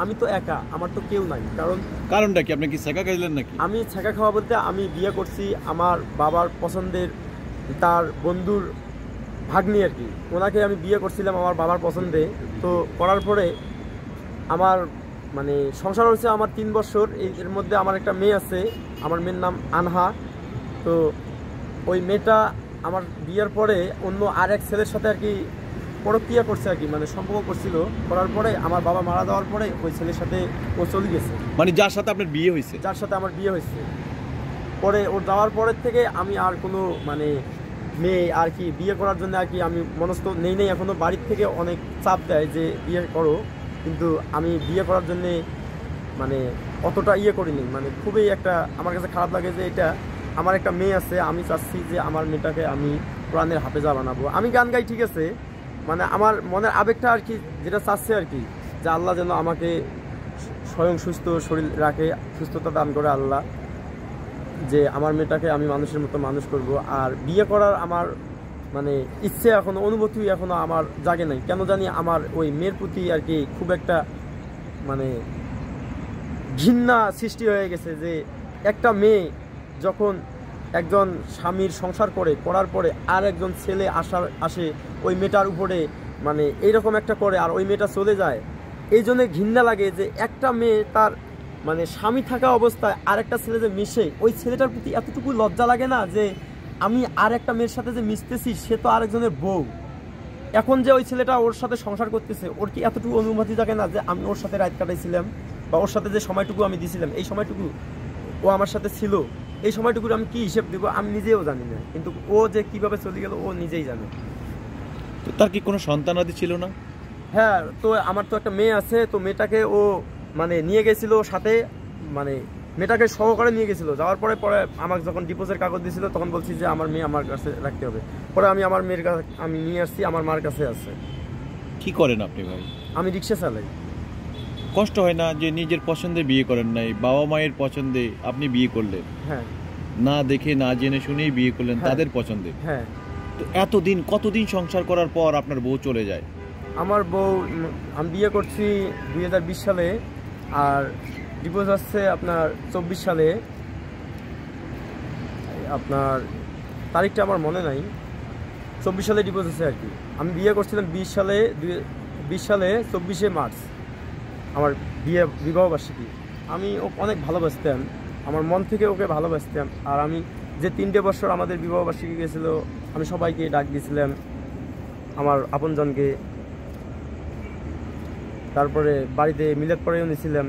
আমি তো একা, আমার তো কেউ নাই। কারণটা কি? আপনি কি ছেঁকা খাইলেন নাকি? আমি ছেঁকা খাওয়া বলতে আমি বিয়ে করছি আমার বাবার পছন্দের তার বন্ধুর ভাগ্নি আর কি, ওনাকে আমি বিয়ে করছিলাম আমার বাবার পছন্দে। তো করার পরে আমার মানে সংসার হচ্ছে আমার 3 বছর। এর মধ্যে আমার একটা মেয়ে আছে, আমার মেয়ের নাম আনহা। তো ওই মেয়েটা আমার বিয়ের পরে অন্য আরেক ছেলের সাথে আর কি পরক্রিয়া করছে আর কি, মানে সম্পর্ক করছিল। করার পরে আমার বাবা মারা যাওয়ার পরে ওই ছেলের সাথে ও চলে গেছে, মানে যার সাথে আপনার বিয়ে হয়েছে? যার সাথে আমার বিয়ে হয়েছে। পরে ওর যাওয়ার পরের থেকে আমি আর কোনো মানে মেয়ে আর কি বিয়ে করার জন্য আর কি আমি মনস্থ নেই এখনও। বাড়ির থেকে অনেক চাপ দেয় যে বিয়ে করো, কিন্তু আমি বিয়ে করার জন্যে মানে অতটা করিনি। মানে খুবই একটা আমার কাছে খারাপ লাগে যে এটা আমার একটা মেয়ে আছে, আমি চাচ্ছি যে আমার মেয়েটাকে আমি কোরআনের হাফেজা বানাবো। আমি গান গাই ঠিক আছে, মানে আমার মনের আবেগটা আর কি যেটা চাচ্ছে আর কি, যে আল্লাহ যেন আমাকে স্বয়ং সুস্থ শরীর রাখে, সুস্থতা দান করে আল্লাহ, যে আমার মেয়েটাকে আমি মানুষের মতো মানুষ করব। আর বিয়ে করার আমার মানে ইচ্ছে এখনও, অনুভূতি এখনও আমার জাগে নাই। কেন জানি আমার ওই মেয়ের প্রতি আর কি খুব একটা মানে ঘৃণা সৃষ্টি হয়ে গেছে, যে একটা মেয়ে যখন একজন স্বামীর সংসার করার পরে আর একজন ছেলে আসে ওই মেয়েটার উপরে, মানে এইরকম একটা করে আর ওই মেয়েটা চলে যায়। এই জন্য ঘৃণা লাগে যে একটা মেয়ে তার মানে স্বামী থাকা অবস্থায় আর একটা ছেলে যে মিশে, ওই ছেলেটার প্রতি এতটুকু লজ্জা লাগে না যে আমি আর একটা মেয়ের সাথে যে মিশতেছি, সে তো আরেকজনের বউ। এখন যে ওই ছেলেটা ওর সাথে সংসার করতেছে, ওর কি এতটুকু অনুমতি থাকে না যে আমি ওর সাথে রাত কাটাইছিলাম বা ওর সাথে যে সময়টুকু আমি দিয়েছিলাম, এই সময়টুকু ও আমার সাথে ছিল, এই সময়টুকুর আমি কি হিসেব দেবো আমি নিজেও জানি না। কিন্তু ও যে কিভাবে চলে গেল ও নিজেই জানে। তো তার কি কোনো সন্তানাদি ছিল না? হ্যাঁ, তো আমার তো একটা মেয়ে আছে। তো মেয়েটাকে ও মানে নিয়ে গেছিল সাথে, মানে মেয়েটাকে সহকারে নিয়ে গেছিল। যাওয়ার পরে আমাকে যখন ডিভোর্সের কাগজ দিয়েছিল তখন বলছি যে আমার মেয়ে আমার কাছে রাখতে হবে। পরে আমি আমার মেয়ের কাছে আমি নিয়ে আসছি, আমার মার কাছে আছে। কি করেন আপনি ভাই? আমি রিক্সা চালাই। কষ্ট হয় না যে নিজের পছন্দে বিয়ে করেন নাই, বাবা মায়ের পছন্দে আপনি বিয়ে করলেন? হ্যাঁ, না দেখে না জেনে শুনেই বিয়ে করলেন তাদের পছন্দে। হ্যাঁ। তো কতদিন সংসার করার পর আপনার বউ চলে যায়? আমার বউ আমি বিয়ে করছি 2020 সালে, আর ডিভোর্স আসছে আপনার 24 সালে। আপনার তারিখটা আমার মনে নাই, 24 সালে ডিভোর্স আছে আর কি। আমি বিয়ে করছিলাম 20 সালে 24শে মার্চ আমার বিবাহবার্ষিকী। আমি ওকে অনেক ভালোবাসতাম, আমার মন থেকে ওকে ভালোবাসতাম। আর আমি যে 3টে বছর আমাদের বিবাহবার্ষিকী গেছিল, আমি সবাইকে ডাক দিয়েছিলাম, আমার আপনজনকে। তারপরে বাড়িতে মিলাদ পড়েও নিয়েছিলাম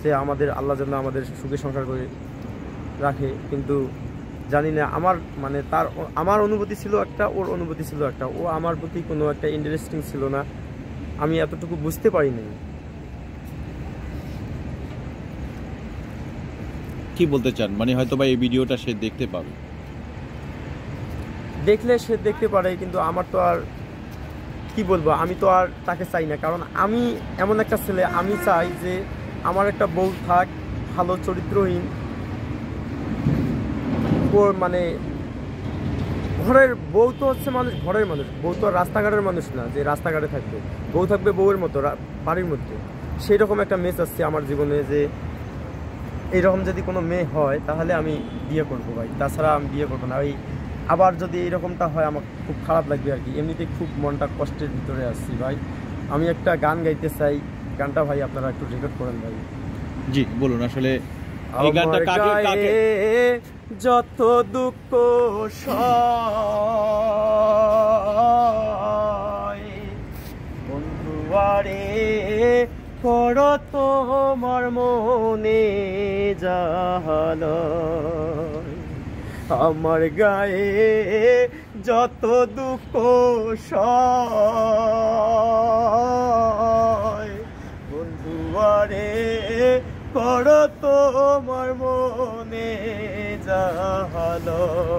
যে আমাদের আল্লাহ যেন আমাদের সুখে সংসার করে রাখে। কিন্তু জানি না আমার মানে আমার অনুভূতি ছিল একটা, ওর অনুভূতি ছিল একটা। ও আমার প্রতি কোনো একটা ইন্টারেস্টিং ছিল না, আমি এতটুকু বুঝতে পারিনি। কি বলতে চান? মানে হয়তো বা এই ভিডিওটা সে দেখতে পাবে, দেখলে সে দেখতে পারে, কিন্তু আমার তো আর কি বলবো, আমি তো আর তাকে চাই না। কারণ আমি এমন একটা ছেলে, আমি চাই যে আমার একটা বউ থাক ভালো চরিত্রহীন। ওর মানে ঘরের বউ তো হচ্ছে মানুষ, ঘরের মানুষ। বউ তো আর রাস্তাঘাটের মানুষ না যে রাস্তাঘাটে থাকবে। বউ থাকবে বউয়ের মতো বাড়ির মধ্যে। সেই রকম একটা মেয়ে আসছে আমার জীবনে, যে এইরকম যদি কোনো মেয়ে হয় তাহলে আমি বিয়ে করবো ভাই, তাছাড়া আমি বিয়ে করবো না। ওই আবার যদি এইরকমটা হয় আমার খুব খারাপ লাগবে আর কি। এমনিতেই খুব মনটা কষ্টের ভিতরে আসছি ভাই। আমি একটা গান গাইতে চাই, গানটা ভাই আপনারা একটু রেকর্ড করেন ভাই। জি বলুন, আসলে এই গানটা কাকে যত দুঃখ বন্ধুয়ারে করো তোমার মনে জাহালয়, আমার গায়ে যত দুঃখ বন্ধুয়ারে করো তোমার মনে জাহালয়।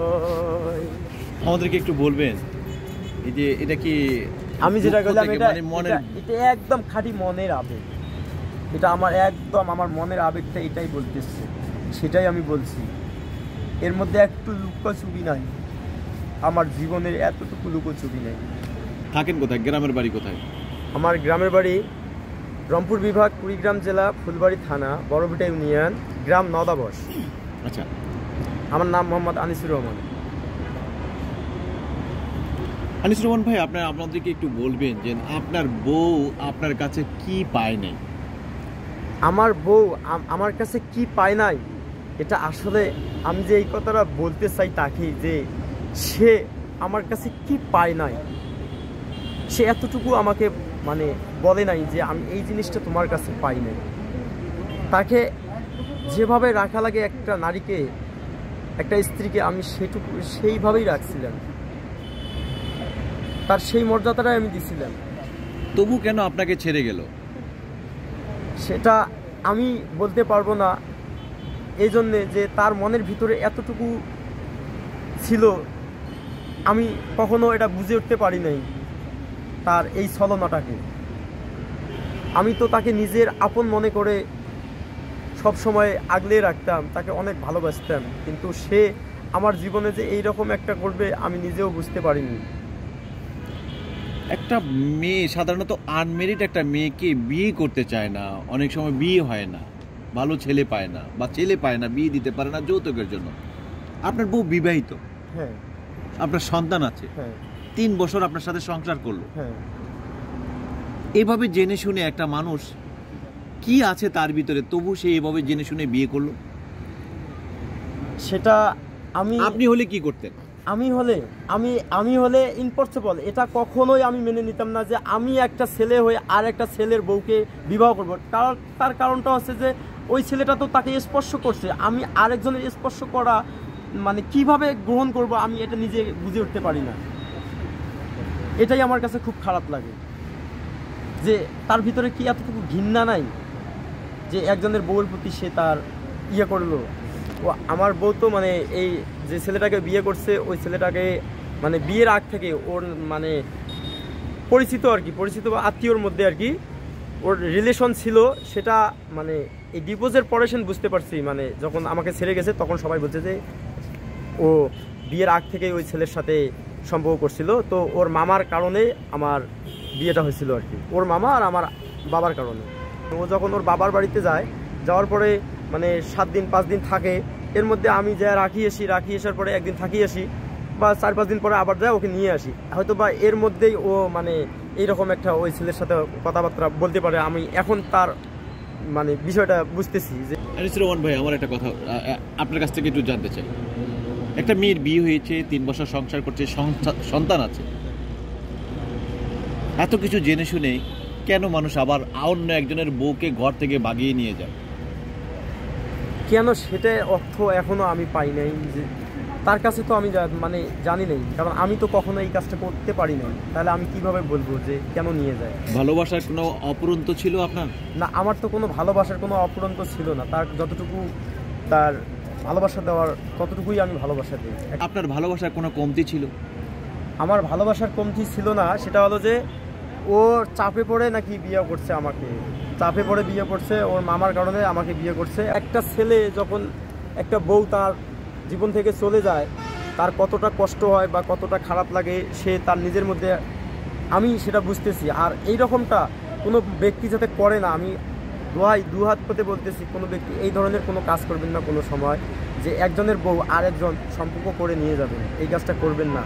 আমাদেরকে একটু বলবেন এই যে এটা কি আমি যেটা বললাম এটা একদম খাঁটি মনের আবেগ। এটা আমার একদম আমার মনের আবেগটা এটাই বলতেছে, সেটাই আমি বলছি। এর মধ্যে একটু লুকোচুরি নাই, আমার জীবনের এতটুকু লুকোচুরি নেই। থাকেন কোথায়? গ্রামের বাড়ি কোথায়? আমার গ্রামের বাড়ি রংপুর বিভাগ, কুড়িগ্রাম জেলা, ফুলবাড়ি থানা, বড়ভিটা ইউনিয়ন, গ্রাম নদাবস। আচ্ছা, আমার নাম মোহাম্মদ আনিসুর রহমান। আনিসুর রহমান ভাই, আপনাদেরকে একটু বলবেন যে আপনার বউ আপনার কাছে কি পায় নাই? আমার বউ আমার কাছে কি পায় নাই, এটা আসলে আমি যে এই কথাটা বলতে চাই তাকে, যে সে আমার কাছে কি পায় নাই, সে এতটুকু আমাকে মানে বলে নাই যে আমি এই জিনিসটা তোমার কাছে পাই নাই। তাকে যেভাবে রাখা লাগে একটা নারীকে, একটা স্ত্রীকে, আমি সেইভাবেই রাখছিলাম, তার সেই মর্যাদাটাই আমি দিছিলাম। তবু কেন আপনাকে ছেড়ে গেল? সেটা আমি বলতে পারবো না, এই জন্যে যে তার মনের ভিতরে এতটুকু ছিল, আমি কখনো এটা বুঝে উঠতে পারি নাই তার এই ছলনাটাকে। আমি তো তাকে নিজের আপন মনে করে সব সময় আগলে রাখতাম, তাকে অনেক ভালোবাসতাম, কিন্তু সে আমার জীবনে যে এইরকম একটা করবে আমি নিজেও বুঝতে পারিনি। একটা মেয়ে সাধারণত আনমেরিড একটা মেয়েকে বিয়ে করতে চায় না, অনেক সময় বিয়ে হয় না, ভালো ছেলে পায় না, বা ছেলে পায় না, বিয়ে দিতে পারে না যৌতুকের জন্য। আপনার বউ বিবাহিত, হ্যাঁ, আপনার সন্তান আছে, হ্যাঁ, 3 বছর আপনার সাথে সংসার করলো। হ্যাঁ। এভাবে জেনে শুনে একটা মানুষ কি আছে তার ভিতরে, তবু সে এভাবে জেনে শুনে বিয়ে করলো? সেটা আপনি হলে কি করতেন? আমি হলে ইম্পসিবল, এটা কখনোই আমি মেনে নিতাম না যে আমি একটা ছেলে হয়ে আর একটা ছেলের বউকে বিবাহ করব। তার কারণটা হচ্ছে যে ওই ছেলেটা তো তাকে স্পর্শ করছে, আমি আরেকজনের স্পর্শ করা মানে কিভাবে গ্রহণ করব আমি এটা নিজে বুঝে উঠতে পারি না। এটাই আমার কাছে খুব খারাপ লাগে যে তার ভিতরে কি এতটুকু ঘৃণা নাই যে একজনের বউয়ের প্রতি সে তার ইয়ে করলো। ও আমার বউ তো মানে এই যে ছেলেটাকে বিয়ে করছে, ওই ছেলেটাকে মানে বিয়ের আগ থেকে ওর মানে পরিচিত আর কি, পরিচিত বা আত্মীয়র মধ্যে আর কি ওর রিলেশন ছিল। সেটা মানে এই ডিভোর্সের পরে বুঝতে পারছি, মানে যখন আমাকে ছেড়ে গেছে তখন সবাই বলছে যে ও বিয়ের আগ থেকেই ওই ছেলের সাথে সম্পর্ক করছিল। তো ওর মামার কারণে আমার বিয়েটা হয়েছিল আর কি, ওর মামা আর আমার বাবার কারণে। ও যখন ওর বাবার বাড়িতে যায়, যাওয়ার পরে মানে 7 দিন 5 দিন থাকে, এর মধ্যে আমি যা রাখি আসার পরে একদিন থাকি আসি, বা 4-5 দিন পরে আবার যায় ওকে নিয়ে আসি, হয়তো বা এর মধ্যেই ও মানে এইরকম একটা ওই ছেলের সাথে কথাবার্তা বলতে পারে। আমি এখন তার মানে বিষয়টা বুঝতেছি যে। আনিসুর রহমান ভাই, আমার একটা কথা আপনার কাছ থেকে একটু জানতে চাই। একটা মেয়ের বিয়ে হয়েছে, 3 বছর সংসার করছে, সন্তান আছে, এত কিছু জেনে শুনে কেন মানুষ আবার অন্য একজনের বউকে ঘর থেকে বাগিয়ে নিয়ে যায়? কেন সেটা অর্থ এখনো আমি পাই নাই, যে তার কাছে তো আমি মানে জানি নাই, কারণ আমি তো কখনো এই কাজটা করতে পারি নাই। তাহলে আমি কিভাবে বলবো যে কেন নিয়ে যায়? ভালোবাসার কোনো অপূরন্ত ছিল আপনার? না, আমার তো কোনো ভালোবাসার কোনো অপূরন্ত ছিল না। তার যতটুকু তার ভালোবাসা দেওয়ার ততটুকুই আমি ভালোবাসা দিই। আপনার ভালোবাসার কোনো কমতি ছিল? আমার ভালোবাসার কমতি ছিল না, সেটা হলো যে ও চাপে পড়ে নাকি বিয়ে করছে, আমাকে চাপে পড়ে বিয়ে করছে, ওর মামার কারণে আমাকে বিয়ে করছে। একটা ছেলে যখন একটা বউ তার জীবন থেকে চলে যায়, তার কতটা কষ্ট হয় বা কতটা খারাপ লাগে সে তার নিজের মধ্যে, আমি সেটা বুঝতেছি। আর এই রকমটা কোনো ব্যক্তি যাতে করে না, আমি দু হাত পেতে বলতেছি, কোনো ব্যক্তি এই ধরনের কোনো কাজ করবেন না কোনো সময়, যে একজনের বউ আরেকজন সম্পর্ক করে নিয়ে যাবেন, এই কাজটা করবেন না।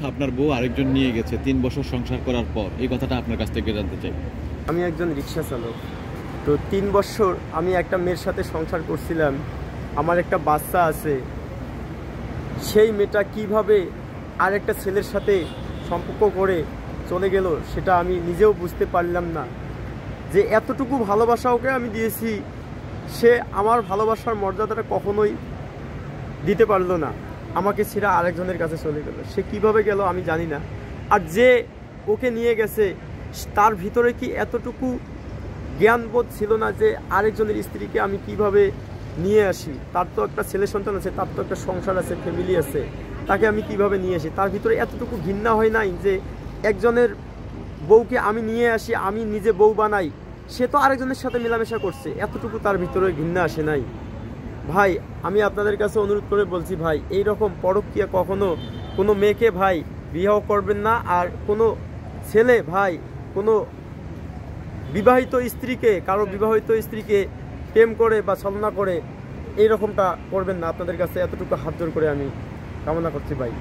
আপনার বউ আরেকজন নিয়ে গেছে 3 বছর সংসার করার পর, এই কথাটা আপনার কাছ থেকে জানতে চাই। আমি একজন রিক্সা চালক, তো 3 বছর আমি একটা মেয়ের সাথে সংসার করছিলাম, আমার একটা বাচ্চা আছে। সেই মেয়েটা কিভাবে আরেকটা ছেলের সাথে সম্পর্ক করে চলে গেল সেটা আমি নিজেও বুঝতে পারলাম না। যে এতটুকু ভালোবাসা ওকে আমি দিয়েছি, সে আমার ভালোবাসার মর্যাদাটা কখনোই দিতে পারলো না, আমাকে ছেড়ে আরেকজনের কাছে চলে গেল। সে কিভাবে গেল আমি জানি না। আর যে ওকে নিয়ে গেছে তার ভিতরে কি এতটুকু জ্ঞানবোধ ছিল না যে আরেকজনের স্ত্রীকে আমি কিভাবে নিয়ে আসি? তার তো একটা ছেলে সন্তান আছে, তার তো একটা সংসার আছে, ফ্যামিলি আছে, তাকে আমি কিভাবে নিয়ে আসি? তার ভিতরে এতটুকু ঘৃণা হয় নাই যে একজনের বউকে আমি নিয়ে আসি, আমি নিজে বউ বানাই, সে তো আরেকজনের সাথে মেলামেশা করছে, এতটুকু তার ভিতরে ঘৃণা আসে নাই। ভাই, আমি আপনাদের কাছে অনুরোধ করে বলছি ভাই, এই রকম পরকীয়া কখনো কোনো মেয়েকে ভাই বিবাহ করবেন না। আর কোনো ছেলে ভাই কোনো বিবাহিত স্ত্রীকে, কারো বিবাহিত স্ত্রীকে প্রেম করে বা ছলনা করে এইরকমটা করবেন না। আপনাদের কাছে এতটুকু হাত জোড় করে আমি কামনা করছি ভাই।